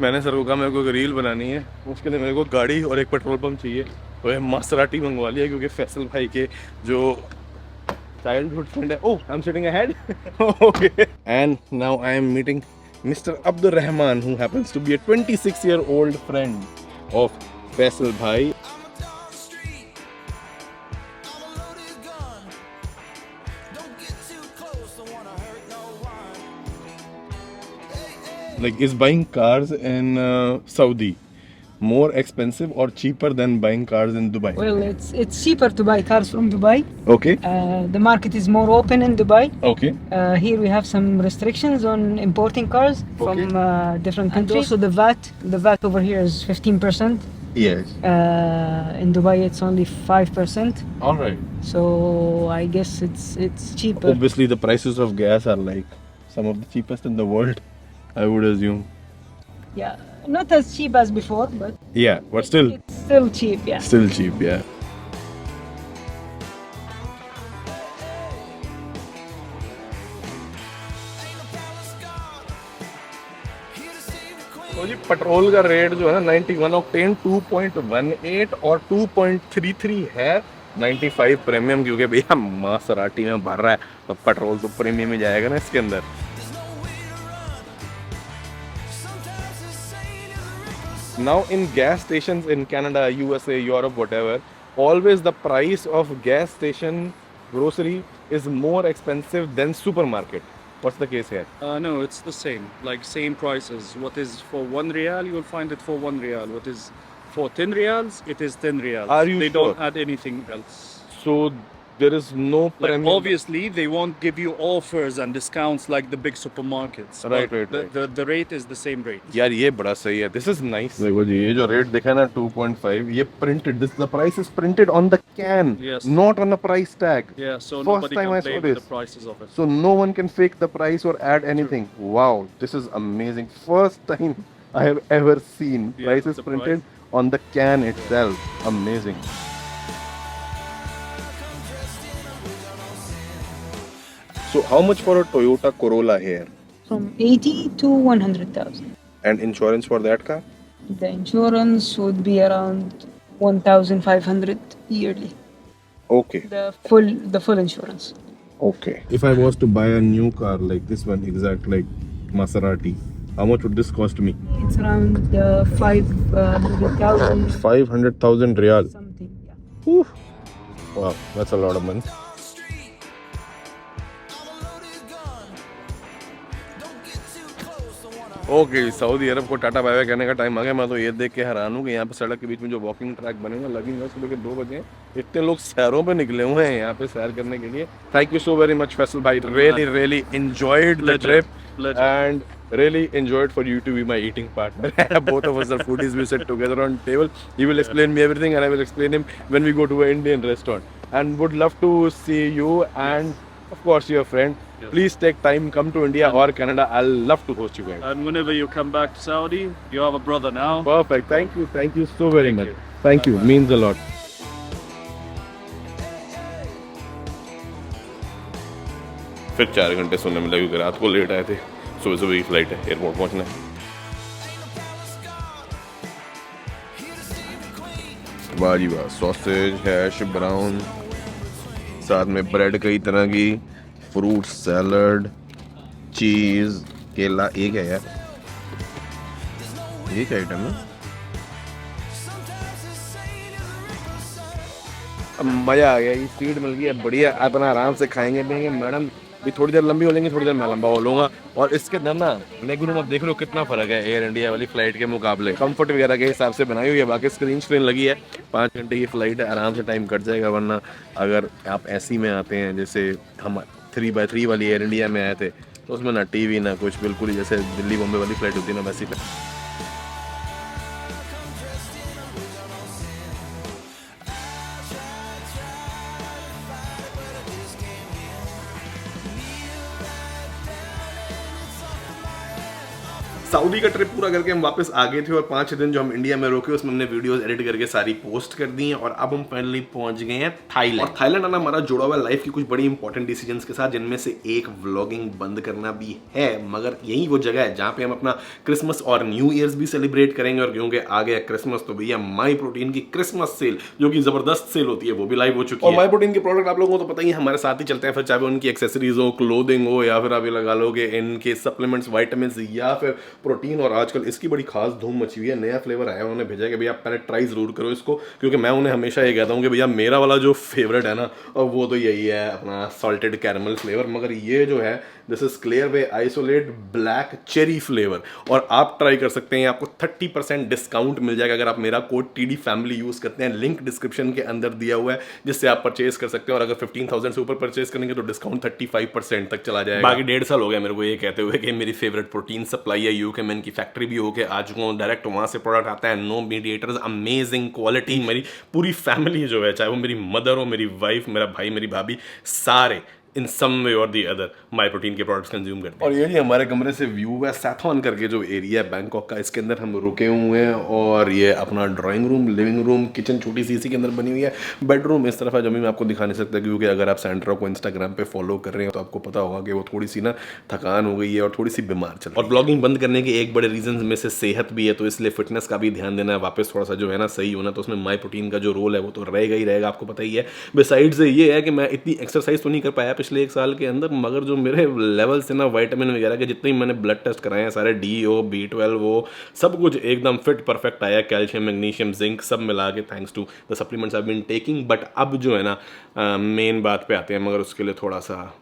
मैंने सर को कहा मेरे को एक रील बनानी है, उसके लिए मेरे को गाड़ी और एक पेट्रोल पंप चाहिए, तो ये मासराटी मंगवा लिया क्योंकि फैसल भाई के जो चाइल्डहुड फ्रेंड है। Oh, I am sitting ahead. Okay, and now I am meeting mister Abdul Rahman who happens to be a 26-year-old friend of Faisal bhai. Like, is buying cars in Saudi more expensive or cheaper than buying cars in Dubai? Well, it's cheaper to buy cars from Dubai. Okay. The market is more open in Dubai. Okay. Here we have some restrictions on importing cars from different countries. And also the VAT over here is 15%. Yes. In Dubai it's only 5%. All right. So I guess it's cheaper. Obviously, the prices of gas are like some of the cheapest in the world, I would assume. Yeah, not as cheap as before, but Yeah, but still it's still cheap. Yeah. still cheap, yeah. तो जी petrol का rate जो है ना 91 octane 2.18 और 2.33 है, 95 premium, क्योंकि भैया मासराटी में भर रहा है तो पेट्रोल तो प्रीमियम ही जाएगा ना इसके अंदर। Now in gas stations in Canada, USA, Europe, whatever, always the price of gas station grocery is more expensive than supermarket. What's the case here? No, it's the same. Like same prices. What is for 1 rial, you will find it for 1 rial. What is for 10 reals, it is 10 reals. Are you They sure? don't add anything else. So there is no Like premium. obviously, they won't give you offers and discounts like the big supermarkets. Right, but right. The rate is the same rate. यार ये बड़ा सही है, this is nice। देखो जी, ये जो rate दिखा ना 2.5, ये printed, this the price is printed on the can, Yes. not on a price tag। Yeah, so First nobody time can I saw play this, with the prices of it. so no one can fake the price or add anything। Wow, this is amazing, first time I have ever seen Yeah, prices the printed on the can itself, amazing। So how much for a Toyota Corolla here, From 80 to 100,000. and insurance for that car? The insurance would be around 1,500 yearly. Okay. The full insurance. Okay. If I was to buy a new car like this one, exact like Maserati, how much would this cost me? It's around 500,000 500,000 real. something. Yeah. Whew. Wow, that's a lot of money. Okay, Saudi Arab को tata bye bye कहने का time आ गया। मैं तो ये देख के हैरान हूँ कि यहाँ पे सड़क के बीच में जो वॉकिंग ट्रैक बने हुए लगेंगे सुबह के 2 बजे, इतने लोग सैरों पे निकले हुए हैं यहाँ पे सैर करने के लिए। Thank you so very much Faisal bhai, really enjoyed the trip and really enjoyed for you to be my eating partner। Both of us are foodies, we sit together on table, he will explain me everything and I will explain him when we go to an Indian restaurant, and would love to see you and of course your friend। Please take time, come to India or Canada, I'll love to host you guys। And whenever you come back to Saudi, you have a brother now. Perfect, thank you so very much। Thank you, means a lot। फिर 4 घंटे सोने में लगे क्योंकि रात को late आए थे, सुबह सुबह की फ्लाइट है, एयरपोर्ट पहुंचना है। वाह जी वाह, सॉसेज, हैश ब्राउन, साथ में ब्रेड कई तरह की, फ्रूट सैलड, चीज, केला। एक है यार, एक आइटम है। अब मजा आ गया, ये सीट मिल गई है बढ़िया, अपना आराम से खाएंगे पिएंगे। मैडम भी थोड़ी देर लंबी हो लेंगी, थोड़ी देर मैं लंबा हो लूँगा। और इसके अंदर ना लेग रूम, अब देख लो कितना फ़र्क है एयर इंडिया वाली फ़्लाइट के मुकाबले। कंफर्ट वगैरह के हिसाब से बनाई हुई है, बाकी स्क्रीन लगी है। 5 घंटे की फ़्लाइट है, आराम से टाइम कट जाएगा। वरना अगर आप ऐसी में आते हैं जैसे हम 3x3 वाली एयर इंडिया में आए थे, तो उसमें ना टीवी ना कुछ, बिल्कुल ही जैसे दिल्ली बॉम्बे वाली फ़्लाइट होती है ना, वैसी। सऊदी का ट्रिप पूरा करके हम वापस आ गए थे और 5 दिन जो हम इंडिया में रोके उसमें हमने वीडियोस एडिट करके सारी पोस्ट कर दी हैं और अब हम फाइनली पहुंच गए हैं थाईलैंड। और थाईलैंड आना हमारा जुड़ा हुआ लाइफ की कुछ बड़ी इंपॉर्टेंट डिसीजंस के साथ, जिनमें से एक व्लॉगिंग बंद करना भी है, मगर यही वो जगह है जहां पे हम अपना क्रिसमस और न्यू ईयर्स भी सेलिब्रेट करेंगे। और क्योंकि आ गया क्रिसमस तो भैया माई प्रोटीन की क्रिसमस सेल, जो कि जबरदस्त सेल होती है, वो भी लाइव हो चुकी है। और माई प्रोटीन के प्रोडक्ट आप लोगों को तो पता ही हमारे साथ ही चलते हैं, फिर चाहे उनकी एक्सेसरीज हो, क्लोथिंग हो, या फिर आप ये लगा लोगे इनके सप्लीमेंट्स, वाइटामिन या फिर प्रोटीन। और आजकल इसकी बड़ी खास धूम मची हुई है, नया फ्लेवर आया, उन्होंने भेजा कि भैया आप पहले ट्राई जरूर करो इसको, क्योंकि मैं उन्हें हमेशा ये कहता हूँ कि भैया मेरा वाला जो फेवरेट है ना, और वो तो यही है अपना सॉल्टेड कैरमल फ्लेवर। मगर ये जो है this is clear way isolate black cherry flavour, और आप ट्राई कर सकते हैं। आपको 30% डिस्काउंट मिल जाएगा अगर आप मेरा कोड TD फैमिली यूज करते हैं। लिंक डिस्क्रिप्शन के अंदर दिया हुआ है, जिससे आप परचेज कर सकते हैं। और अगर 15,000 से ऊपर परचेज करेंगे तो डिस्काउंट 35% तक चला जाएगा। बाकी 1.5 साल हो गया मेरे को ये कहते हुए कि मेरी फेवरेट प्रोटीन सप्लाई है यूके में, इनकी फैक्ट्री भी होके आ चुका हूँ, डायरेक्ट वहाँ से प्रोडक्ट आता है, नो मीडिएटर्स, अमेजिंग क्वालिटी। मेरी पूरी फैमिली जो है, चाहे वो मेरी मदर हो, मेरी वाइफ, मेरा भाई, मेरी भाभी, सारे इन सम वे और दी अदर माई प्रोटीन के प्रोडक्ट्स कंज्यूम करते हैं। और ये जी हमारे कमरे से व्यू है सैथॉन करके जो एरिया है बैंकॉक का, इसके अंदर हम रुके हुए हैं। और ये अपना drawing room, living room, kitchen छोटी सी इसी के अंदर बनी हुई है। बेडरूम इस तरफ है, जो भी मैं आपको दिखा नहीं सकता, क्योंकि अगर आप सैंड्रा को इंस्टाग्राम पे फॉलो कर रहे हैं तो आपको पता होगा कि वो थोड़ी सी ना थकान हो गई है और थोड़ी सी बीमार चल रही है। और ब्लॉगिंग बंद करने के एक बड़े रीजन में से सेहत भी है, तो इसलिए फिटनेस का भी ध्यान देना है, वापस थोड़ा सा जो है ना सही होना। तो उसमें माई प्रोटीन का जो रोल है वो तो रहेगा ही रहेगा, आपको पता ही है। बिसाइड्स ये है कि मैं इतनी एक्सरसाइज तो नहीं कर पाया पिछले 1 साल के अंदर, मगर जो मेरे लेवल से ना विटामिन वगैरह के जितने मैंने ब्लड टेस्ट कराए हैं सारे, DO, B12, वो सब कुछ एकदम फिट परफेक्ट आया। कैल्शियम, मैग्नीशियम, जिंक सब मिला के, thanks to the supplements I have been taking. But अब जो है ना मेन बात पे आते हैं, मगर उसके लिए थोड़ा सा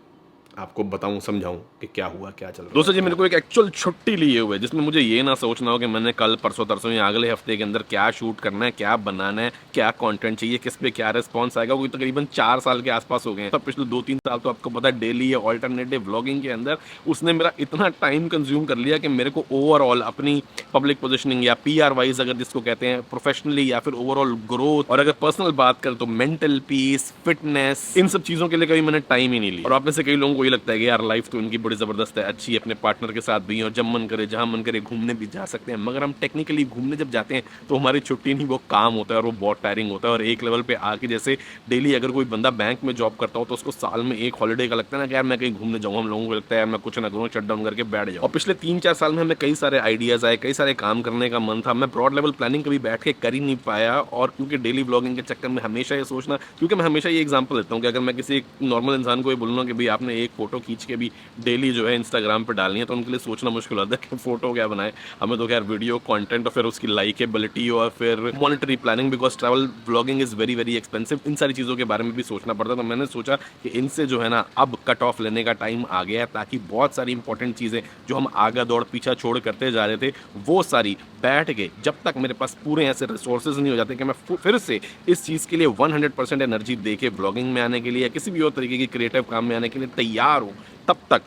आपको बताऊं, समझाऊं कि क्या हुआ, क्या चल रहा है। दोस्तों जी, मेरे को एक एक्चुअल छुट्टी लिए हुए, जिसमें मुझे ये ना सोचना हो कि मैंने कल परसों तरसों या अगले हफ्ते के अंदर क्या शूट करना है, क्या बनाना है, क्या कंटेंट चाहिए, किस पे क्या रिस्पॉन्स आएगा। क्योंकि तकरीबन 4 साल के आसपास हो गए हैं। तब पिछले 2-3 साल तो आपको पता है डेली या ऑल्टरनेटिव व्लॉगिंग के अंदर उसने मेरा इतना टाइम कंज्यूम कर लिया कि मेरे को ओवरऑल अपनी पब्लिक पोजिशनिंग या PR वाइज, अगर जिसको कहते हैं प्रोफेशनली, या फिर ओवरऑल ग्रोथ, और अगर पर्सनल बात करें तो मेंटल पीस, फिटनेस, इन सब चीज़ों के लिए कभी मैंने टाइम ही नहीं लिया। और आप में से कई लोगों को ये लगता है कि यार लाइफ तो इनकी बड़ी ज़बरदस्त है, अच्छी है, अपने पार्टनर के साथ भी, और जब मन करे जहाँ मन करे घूमने भी जा सकते हैं। मगर हम टेक्निकली घूमने जब जाते हैं तो हमारी छुट्टी नहीं, वो काम होता है, और वो बहुत टायरिंग होता है। और एक लेवल पे आके, जैसे डेली अगर कोई बंदा बैंक में जॉब करता हो तो उसको साल में एक हॉलीडे का लगता है ना कि यार मैं कहीं घूमने जाऊँ, हम लोगों को लगता है यार मैं कुछ ना करूँ, शट डाउन करके बैठ जाऊँ। और पिछले 3-4 साल में हमें कई सारे आइडियाज़ आए, कई सारे काम करने का मन था। मैं ब्रॉड लेवल प्लानिंग कभी बैठ के कर ही नहीं पाया, और क्योंकि डेली ब्लॉगिंग के चक्कर में हमेशा ये सोचना, क्योंकि मैं हमेशा ये एग्जाम्पल देता हूँ कि अगर मैं किसी नॉर्मल इंसान को ये बोलूँगा कि भाई आपने एक फोटो खींच के भी डेली जो है इंस्टाग्राम पे डालनी है, तो उनके लिए सोचना मुश्किल होता है कि फोटो क्या बनाए। हमें तो खैर वीडियो कंटेंट और फिर उसकी लाइकेबिलिटी और फिर monetary planning, because travel blogging is very very expensive, इन सारी चीज़ों के बारे में भी सोचना पड़ता है। तो मैंने सोचा कि इनसे जो है ना अब कट ऑफ लेने का टाइम आ गया है, ताकि बहुत सारी इंपॉर्टेंट चीज़ें जो हम आगे दौड़ पीछा छोड़ करते जा रहे थे, वो सारी बैठ के, जब तक मेरे पास पूरे ऐसे रिसोर्सेज नहीं हो जाते कि मैं फिर से इस चीज़ के लिए 100% एनर्जी दे के ब्लॉगिंग में आने के लिए या किसी भी और तरीके की क्रिएटिव काम में आने के लिए तैयार हूँ, तब तक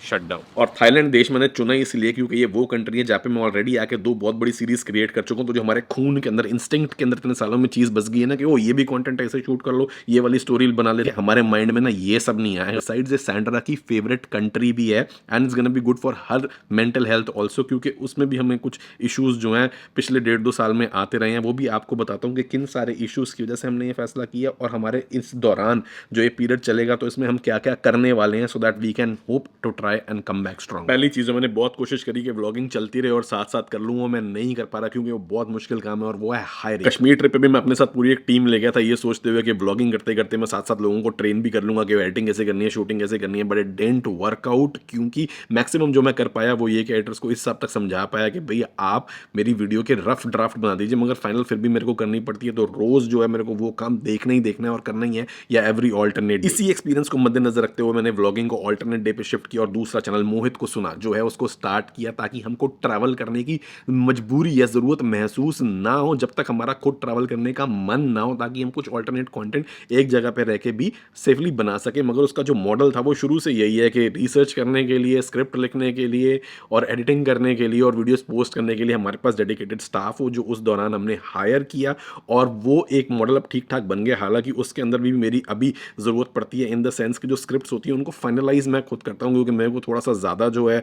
शट डाउन। और थाईलैंड देश मैंने चुना इसलिए क्योंकि ये वो कंट्री है जहाँ पे मैं ऑलरेडी आके 2 बहुत बड़ी सीरीज क्रिएट कर चुका हूँ। तो जो हमारे खून के अंदर, इंस्टिंक्ट के अंदर इतने सालों में चीज़ बस गई है ना कि वो ये भी कंटेंट ऐसे शूट कर लो, ये वाली स्टोरी बना ले, हमारे माइंड में ना ये सब नहीं आया है। साइड से सैंड्रा की फेवरेट कंट्री भी है, and it's gonna be good for her mental health also, क्योंकि उसमें भी हमें कुछ इशूज़ जो हैं पिछले 1.5-2 साल में आते रहे हैं। वो भी आपको बताता हूँ कि किन सारे इशूज़ की वजह से हमने ये फैसला किया, और हमारे इस दौरान जो ये पीरियड चलेगा तो इसमें हम क्या क्या करने वाले हैं, so that we can hope to try and come back. पहली चीज़ मैंने बहुत कोशिश करी कि व्लॉगिंग चलती रहे और साथ साथ कर लूँ, मैं नहीं कर पा रहा क्योंकि वो बहुत मुश्किल काम है, और वो है हायरिंग। कश्मीर ट्रिप पे भी मैं अपने साथ पूरी एक टीम ले गया था, ये सोचते हुए कि व्लॉगिंग करते करते मैं साथ साथ लोगों को ट्रेन भी कर लूँगा कि एडिटिंग कैसे करनी है, शूटिंग कैसे करनी है, बट इट डिडंट वर्कआउट। क्योंकि मैक्सिमम जो मैं कर पाया वो ये कि एडिटर्स को इस हद तक समझा पाया कि भैया आप मेरी वीडियो के रफ ड्राफ्ट बना दीजिए, मगर फाइनल फिर भी मेरे को करनी पड़ती है। तो रोज़ जो है मेरे को वो काम देखना ही देखना है और करना ही है, या एवरी ऑल्टरनेट। इसी एक्सपीरियंस को मद्देनजर रखते हुए मैंने व्लॉगिंग को ऑल्टरनेट डे पे शिफ्ट किया, और दूसरा चैनल मोहित को सुना जो है उसको स्टार्ट किया, ताकि हमको ट्रैवल करने की मजबूरी या जरूरत महसूस ना हो, जब तक हमारा खुद ट्रैवल करने का मन ना हो, ताकि हम कुछ ऑल्टरनेट कंटेंट एक जगह पे रह के भी सेफली बना सके। मगर उसका जो मॉडल था वो शुरू से यही है कि रिसर्च करने के लिए, स्क्रिप्ट लिखने के लिए और एडिटिंग करने के लिए और वीडियोस पोस्ट करने के लिए हमारे पास डेडिकेटेड स्टाफ हो, जो उस दौरान हमने हायर किया, और वो एक मॉडल अब ठीक ठाक बन गया। हालांकि उसके अंदर भी मेरी अभी ज़रूरत पड़ती है, इन द सेंस कि जो स्क्रिप्ट्स होती है उनको फाइनलाइज मैं खुद करता हूँ, क्योंकि मेरे को थोड़ा सा ज़्यादा जो है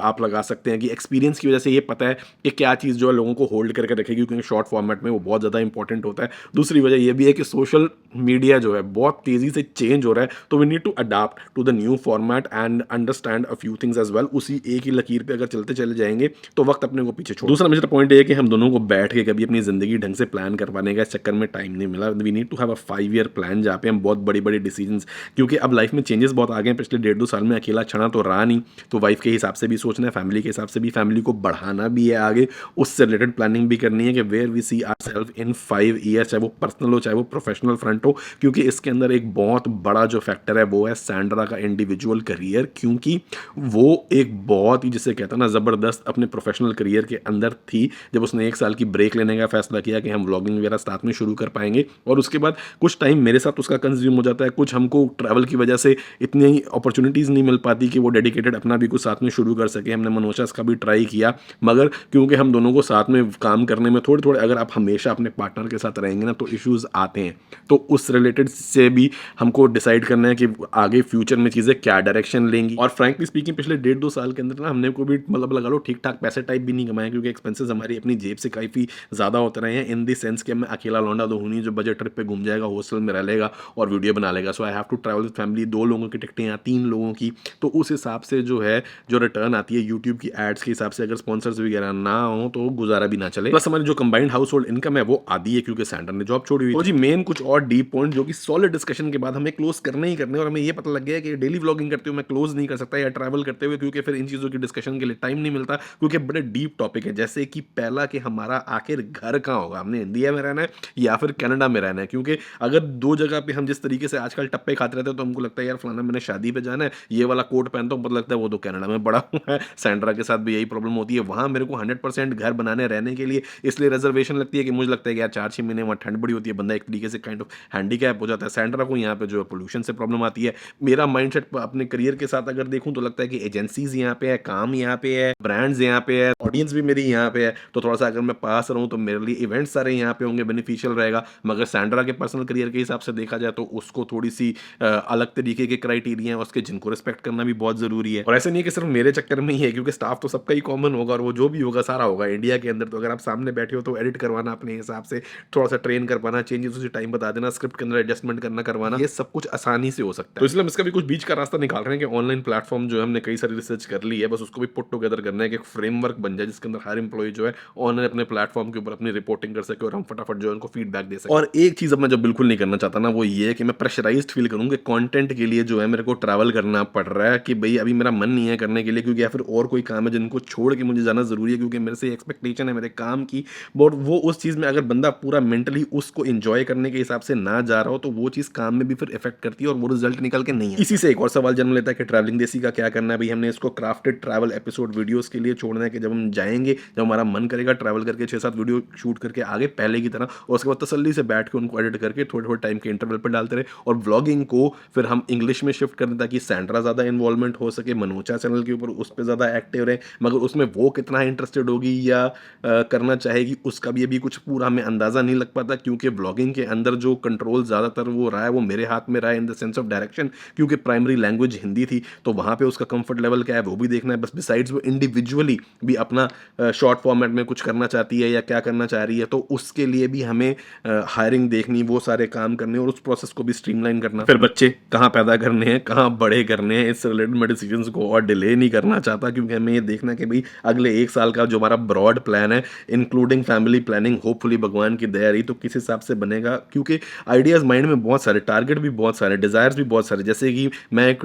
आप लगा सकते हैं कि एक्सपीरियंस की वजह से ये पता है कि क्या चीज़ जो है लोगों को होल्ड करके रखेगी, क्योंकि शॉर्ट फॉर्मेट में वो बहुत ज़्यादा इंपॉर्टेंट होता है। दूसरी वजह ये भी है कि सोशल मीडिया जो है बहुत तेज़ी से चेंज हो रहा है, तो we need to adapt to the new format and understand a few things as well. उसी एक ही लकीर पे अगर चलते चले जाएंगे तो वक्त अपने को पीछे छोड़। दूसरा मेजर पॉइंट ये है कि हम दोनों को बैठ के कभी अपनी ज़िंदगी ढंग से प्लान कर पाने का इस चक्कर में टाइम नहीं मिला। We need to have a 5 year plan जहाँ पे हम बहुत बड़ी बड़ी डिसीजंस, क्योंकि अब लाइफ में चेंजेस बहुत आ गए हैं। पिछले 1.5-2 साल में अकेला छना तो रहा नहीं, तो वाइफ के हिसाब से भी सोचना है, फैमिली के हिसाब से भी, फैमिली को बढ़ाना भी है आगे, उससे रिलेटेड प्लानिंग भी करनी है कि where we see ourselves in 5 years, चाहे वो पर्सनल हो चाहे वो प्रोफेशनल फ्रंट हो। क्योंकि इसके अंदर एक बहुत बड़ा जो फैक्टर है वो है सैंड्रा का इंडिविजुअल करियर, क्योंकि वो एक बहुत ही, जिसे कहता है ना, ज़बरदस्त अपने प्रोफेशनल करियर के अंदर थी जब उसने 1 साल की ब्रेक लेने का फैसला किया कि हम व्लॉगिंग वगैरह साथ में शुरू कर पाएंगे। और उसके बाद कुछ टाइम मेरे साथ उसका कंज्यूम हो जाता है, कुछ हमको ट्रैवल की वजह से इतनी अपॉर्चुनिटीज़ नहीं मिल पाती कि वो डेडिकेटेड अपना भी कुछ साथ में शुरू कर सके। हमने मनोचा इसका भी ट्राई किया, मगर क्योंकि हम दोनों को साथ में काम करने में थोड़े थोड़े, अगर आप हमेशा अपने पार्टनर के साथ रहेंगे ना तो इश्यूज़ आते हैं। तो उस रिलेटेड से भी हमको डिसाइड करना है कि आगे फ्यूचर में चीज़ें क्या डायरेक्शन लेंगी। और फ्रैंकली स्पीकिंग पिछले 1.5-2 साल के अंदर ना हमने को भी मतलब लगा लो ठीक ठाक पैसे टाइप भी नहीं कमाए, क्योंकि एक्सपेंसेस हमारी अपनी जेब से काफ़ी ज़्यादा होते रहे हैं, इन द सेंस कि मैं अकेला लौंडा तो हूँ नहीं जो बजट ट्रिप पे घूम जाएगा, हॉस्टल में रह लेगा और वीडियो बना लेगा। So I have to travel with family, 2 लोगों की टिकटें या 3 लोगों की, तो उस हिसाब से जो है जो रिटर्न आती है यूट्यूब की एड्स के हिसाब से, अगर स्पॉन्सर्स वगैरह ना हो तो गुजारा भी ना चले। प्लस हमारी जो कंबाइंड हाउस होल्ड इनकम है वो आधी है, क्योंकि सैंडर ने जॉब छोड़ी हुई। तो जी मेन कुछ और डीप पॉइंट जो कि सॉलिड डिस्कशन के बाद हमें क्लोज करने ही करने, और हमें ये पता लग गया कि डेली व्लॉगिंग करते हुए मैं क्लोज नहीं कर सकता या ट्रैवल करते हुए, क्योंकि फिर इन चीज़ों की डिस्कशन के लिए टाइम नहीं मिलता, क्योंकि बड़े डीप टॉपिक है। जैसे कि पहला कि हमारा आखिर घर कहाँ होगा, हमने इंडिया में रहना है या फिर कनाडा में रहना है, क्योंकि अगर 2 जगह पे हम जिस तरीके से आजकल टप्पे खाते रहते हैं तो हमको लगता है यार फलाना मैंने शादी पे जाना है, ये वाला कोट पहनता हूँ, पता लगता है वो तो कनाडा में बड़ा हुआ है। सैंड्रा के साथ भी यही प्रॉब्लम होती है, वहाँ मेरे को 100% घर बनाने रहने के लिए इसलिए रिजर्वेशन लगती है कि मुझे लगता है कि यार 4-6 महीने वहाँ ठंड बड़ी होती है, बंदा एक तरीके से काइंड ऑफ हैंडीकैप हो जाता है। सैंड्रा को यहाँ पे जो है पोल्यूशन से प्रॉब्लम आती है। मेरा माइंडसेट अपने करियर के साथ अगर देखूँ तो लगता है कि एजेंसीज यहाँ पे है, काम यहाँ पे है, ब्रांड्स यहाँ पे है, ऑडियंस भी मेरी यहाँ पे है, तो थोड़ा सा अगर मैं पास रहूँ तो मेरे लिए इवेंट्स सारे यहाँ पे होंगे, बेनिफिशियल रहेगा। मगर सैंड्रा के पर्सनल करियर के हिसाब से देखा जाए तो उसको थोड़ी सी अलग तरीके के क्राइटेरिया हैं, उसके जिनको रिस्पेक्ट करना भी बहुत ज़रूरी है। और ऐसा नहीं है कि सिर्फ मेरे चक्कर में ही है, क्योंकि स्टाफ तो सबका ही कॉमन होगा और वो जो भी होगा सारा होगा इंडिया के अंदर। तो अगर आप सामने बैठे हो तो एडिट करवाना अपने हिसाब से, थोड़ा सा ट्रेन कर पाना, चेंजेस उसी टाइम बता देना, स्क्रिप्ट के अंदर एडजस्टमेंट करवाना, ये सब कुछ आसानी से हो सकता है। तो इसलिए हम इसका भी कुछ बीच का रास्ता निकाल रहे हैं कि ऑनलाइन प्लेटफॉर्म जो है हमने कई सारी रिसर्च कर ली है, बस उसको भी पुट टुगेदर करना है कि एक फ्रेमवर्क बन जाए जिसके अंदर हर एम्प्लॉय जो है ऑनलाइन अपने प्लेटफॉर्म के ऊपर अपनी रिपोर्टिंग कर सके और हम फटाफट जो है उनको फीडबैक दे सके। और एक चीज़ अब मैं जो बिल्कुल नहीं करना चाहता ना वो ये है कि मैं प्रेशराइज्ड फील करूँ कि कंटेंट के लिए जो है मेरे को ट्रैवल करना पड़ रहा है, कि भाई अभी मेरा मन नहीं है करने के लिए, क्योंकि या फिर और कोई काम है जिनको छोड़ के मुझे जाना ज़रूरी है, क्योंकि मेरे से एक्सपेक्टेशन है मेरे काम की। बट वो उस चीज़ में अगर बंदा पूरा मेंटली उसको एंजॉय करने के हिसाब से ना जा रहा हो तो वो चीज़ काम में भी फिर इफेक्ट करती है और वो रिजल्ट निकल के नहीं है। इसी से एक और सवाल जन्म लेता है कि ट्रैवलिंग देसी का क्या करना है। भाई हमने इसको क्राफ्टेड ट्रैवल एपिसोड वीडियोस के लिए छोड़ना है कि जब हम जाएंगे, जब हमारा मन करेगा ट्रैवल करके 6-7 वीडियो शूट करके आगे पहले की तरह, और उसके बाद तसल्ली से बैठ के उनको एडिट करके थोड़े थोड़े टाइम के इंटरवल पर डालते रहे। और व्लॉगिंग को फिर हम इंग्लिश में शिफ्ट करने ताकि सैंड्रा ज़्यादा इन्वॉल्वमेंट हो सके, मनोचा चैनल के ऊपर उस पर ज़्यादा एक्टिव रहे, मगर उसमें वो कितना इंटरेस्टेड होगी या करना चाहेगी उसका भी अभी कुछ पूरा हमें अंदाज़ा नहीं लग पाता, क्योंकि व्लॉगिंग के अंदर जो कंट्रोल ज़्यादातर वो रहा है वो मेरे हाथ में रहा है इन द सेंस ऑफ डायरेक्शन, क्योंकि प्राइमरी लैंग्वेज हिंदी थी तो वहाँ पे उसका कंफर्ट लेवल क्या है वो भी देखना है। बस बिसाइड्स वो इंडिविजुअली भी अपना शॉर्ट फॉर्मेट में कुछ करना चाहती है या क्या करना चाह रही है, तो उसके लिए भी हमें हायरिंग देखनी, वो सारे काम करने और उस प्रोसेस को भी स्ट्रीमलाइन करना। फिर बच्चे कहाँ पैदा करने हैं, कहाँ बड़े करने हैं, इस रिलेटेड मैं डिसीजंस को और डिले नहीं करना चाहता, क्योंकि हमें ये देखना कि भाई अगले 1 साल का जो हमारा ब्रॉड प्लान है इंक्लूडिंग फैमिली प्लानिंग, होपफुली भगवान की दया रही तो किस हिसाब से बनेगा, क्योंकि आइडियाज़ माइंड में बहुत सारे, टारगेट भी बहुत सारे, डिज़ायर्स भी बहुत सारे। जैसे कि मैं एक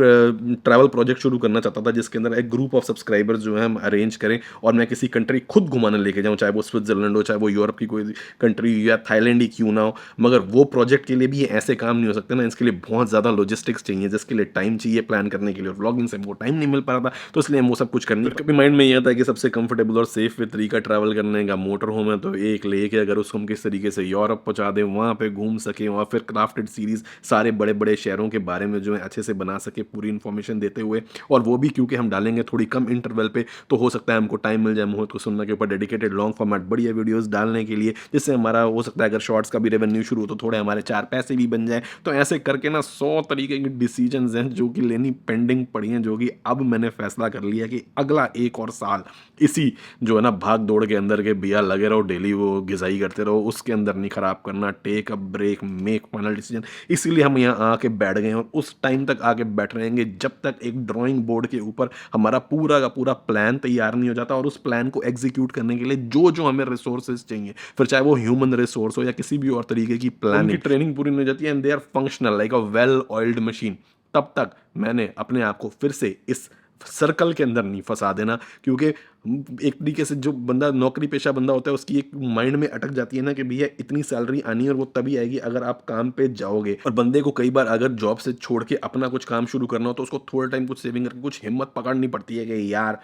ट्रैवल प्रोजेक्ट शुरू करना चाहता था जिसके अंदर एक ग्रुप ऑफ सब्सक्राइबर्स जो है हम अरेंज करें और मैं किसी कंट्री खुद घुमाने लेके जाऊँ, चाहे वो स्विट्जरलैंड हो, चाहे वो यूरोप की कोई कंट्री या थाईलैंड ही क्यों ना हो। मगर वो प्रोजेक्ट के लिए भी ऐसे काम नहीं हो सकते ना, इसके लिए बहुत ज़्यादा लॉजिस्टिक्स चाहिए, जिसके लिए टाइम चाहिए प्लान करने के लिए, और व्लॉगिंग से वो टाइम नहीं मिल पा रहा था, तो इसलिए हम वो सब कुछ करने। कभी माइंड में ये आता है कि सबसे कंफर्टेबल और सेफ वे तरीका ट्रैवल करने का मोटर होम है, तो एक लेके अगर उसको हम किस तरीके से यूरोप पहुंचा दें, वहाँ पे घूम सकें और फिर क्राफ्टेड सीरीज़ सारे बड़े बड़े शहरों के बारे में जो है अच्छे से बना सके पूरी इन्फॉर्मेशन देते हुए, और वो भी क्योंकि हम डालेंगे थोड़ी कम इंटरवल पे, तो हो सकता है हमको टाइम मिल जाए मुहूर्त को सुनने के ऊपर डेडिकेटेड लॉन्ग फॉर्मेट बढ़िया वीडियोस डालने के लिए, जिससे हमारा हो सकता है अगर शॉर्ट्स का भी रेवेन्यू शुरू हो तो थोड़े हमारे 4 पैसे भी बन जाए। तो ऐसे करके ना 100 तरीके के डिसीजंस हैं जो कि लेनी पेंडिंग पड़ी पड़ी हैं, जो कि अब मैंने फैसला कर लिया कि अगला 1 और साल इसी जो है ना भाग दौड़ के अंदर के भैया लगे रहो, डेली वो गिज़ाई करते रहो, उसके अंदर नहीं ख़राब करना, take a break, make final decision. इसीलिए हम यहाँ आके बैठ गए हैं और उस टाइम तक आके बैठ रहेंगे जब तक एक ड्राइंग बोर्ड के ऊपर हमारा पूरा का पूरा प्लान तैयार नहीं हो जाता, और उस प्लान को एग्जीक्यूट करने के लिए जो जो हमें रिसोर्सेज चाहिए, फिर चाहे वो ह्यूमन रिसोर्स हो या किसी भी और तरीके की प्लानिंग, उनकी ट्रेनिंग पूरी नहीं हो जाती है and they are functional like a well oiled machine, तब तक मैंने अपने आप को फिर से इस सर्कल के अंदर नहीं फंसा देना। क्योंकि एक तरीके से जो बंदा नौकरी पेशा बंदा होता है उसकी एक माइंड में अटक जाती है ना कि भैया इतनी सैलरी आनी है, और वो तभी आएगी अगर आप काम पे जाओगे। और बंदे को कई बार अगर जॉब से छोड़ के अपना कुछ काम शुरू करना हो तो उसको थोड़ा टाइम कुछ सेविंग करके कुछ हिम्मत पकड़नी पड़ती है कि यार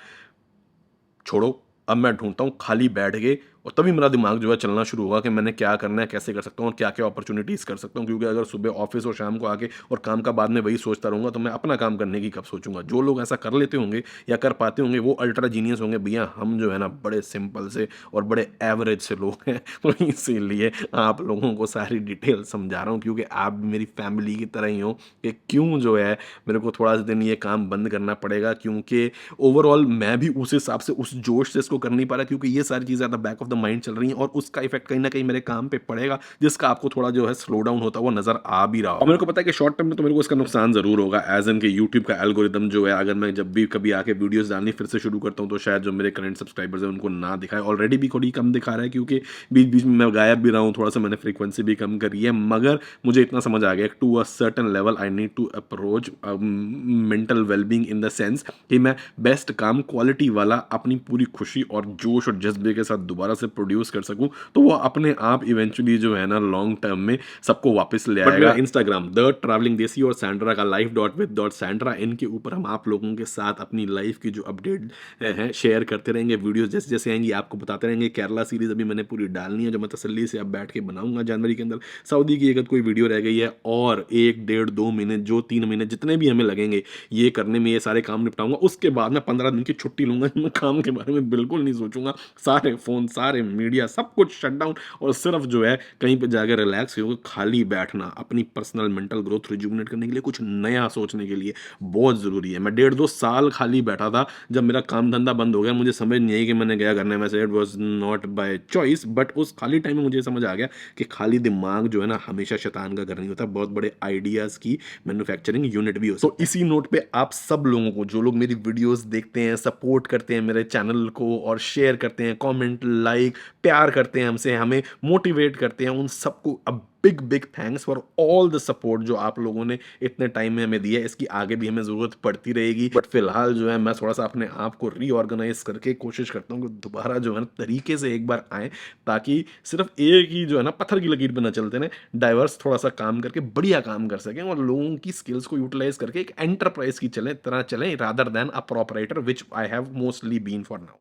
छोड़ो, अब मैं ढूंढता हूँ खाली बैठ के, और तभी मेरा दिमाग जो है चलना शुरू होगा कि मैंने क्या करना है, कैसे कर सकता हूँ और क्या क्या अपॉर्चुनिटीज़ कर सकता हूँ। क्योंकि अगर सुबह ऑफिस और शाम को आके और काम का बाद में वही सोचता रहूँगा तो मैं अपना काम करने की कब सोचूंगा। जो लोग ऐसा कर लेते होंगे या कर पाते होंगे वो अल्ट्रा जीनियस होंगे। भैया हम जो है ना बड़े सिंपल से और बड़े एवरेज से लोग हैं, तो इसीलिए आप लोगों को सारी डिटेल समझा रहा हूँ, क्योंकि आप भी मेरी फैमिली की तरह ही हो कि क्यों जो है मेरे को थोड़ा सा दिन ये काम बंद करना पड़ेगा। क्योंकि ओवरऑल मैं भी उस हिसाब से उस जोश से इसको कर नहीं पा रहा, क्योंकि ये सारी चीज़ें बैक ऑफ द माइंड चल रही हैं और उसका इफेक्ट कहीं ना कहीं मेरे काम पे पड़ेगा, जिसका आपको थोड़ा जो है स्लो डाउन होता हुआ नजर आ भी रहा हो। और मेरे को पता है कि शॉर्ट टर्म में तो मेरे को इसका नुकसान जरूर होगा, एज एन के यूट्यूब का एल्गोरिदम जो है, अगर मैं जब भी कभी आके वीडियोस डालनी फिर से शुरू करता हूँ तो शायद जो मेरे करंट सब्सक्राइबर्स हैं उनको ना दिखाए। ऑलरेडी भी थोड़ी कम दिखा रहा है क्योंकि बीच बीच में मैं गायब भी रहा हूँ, थोड़ा सा मैंने फ्रीक्वेंसी भी कम करी है। मगर मुझे इतना समझ आ गया to a certain level I need to approach mental wellbeing in the sense कि मैं बेस्ट काम क्वालिटी वाला अपनी पूरी खुशी और जोश और जज्बे के साथ दोबारा से प्रोड्यूस कर सकूं, तो वो अपने आप इवेंचुअली जो है ना लॉन्ग टर्म में सबको वापस ले आएगा। इंस्टाग्राम द ट्रैवलिंग देसी और सैंड्रा का life.with.sandra, इनके ऊपर हम आप लोगों के साथ अपनी लाइफ की जो अपडेट है शेयर करते रहेंगे। वीडियोस जैसे जैसे आएंगी आपको बताते रहेंगे। केरला सीरीज अभी मैंने पूरी डालनी है जो मैं तसल्ली से अब बैठ के बनाऊंगा जनवरी के अंदर। सऊदी की अगर कोई वीडियो रह गई है और 1 1.5 2 महीने जो 3 महीने जितने भी हमें लगेंगे ये करने में, ये सारे काम निपटाऊंगा। उसके बाद मैं 15 दिन की छुट्टी लूंगा, मैं काम के बारे में बिल्कुल नहीं सोचूंगा। सारे फोन सारे मीडिया सब कुछ शट डाउन, और सिर्फ जो है कहीं पे जाकर रिलैक्स होकर खाली बैठना, अपनी पर्सनल मेंटल ग्रोथ रिजुविनेट करने के लिए, कुछ नया सोचने के लिए बहुत ज़रूरी है। मैं 1.5 2 साल खाली बैठा था जब मेरा काम धंधा बंद हो गया। मुझे समझ नहीं आई कि मैंने क्या करना है, वैसे it was not by choice, but उस खाली टाइम में मुझे समझ आ गया कि खाली दिमाग जो है ना हमेशा शैतान का घर नहीं होता, बहुत बड़े आइडियाज़ की मैन्युफैक्चरिंग यूनिट भी हो। तो इसी नोट पे आप सब लोगों को, जो लोग मेरी वीडियोस देखते हैं, सपोर्ट करते हैं मेरे चैनल को और शेयर करते हैं, कमेंट लाइक प्यार करते हैं हमसे, हमें मोटिवेट करते हैं, उन सबको अब big big thanks for all the support जो आप लोगों ने इतने टाइम में हमें दिया है। इसकी आगे भी हमें ज़रूरत पड़ती रहेगी, बट फिलहाल जो है मैं थोड़ा सा अपने आप को रीऑर्गेनाइज करके कोशिश करता हूँ कि दोबारा जो है ना तरीके से एक बार आए, ताकि सिर्फ एक ही जो है ना पत्थर की लकीर पर ना चलते हैं, डाइवर्स थोड़ा सा काम करके बढ़िया काम कर सकें और लोगों की स्किल्स को यूटिलाइज करके एक एंटरप्राइज की तरह चलें, rather than a proprietor, which I have mostly been for now.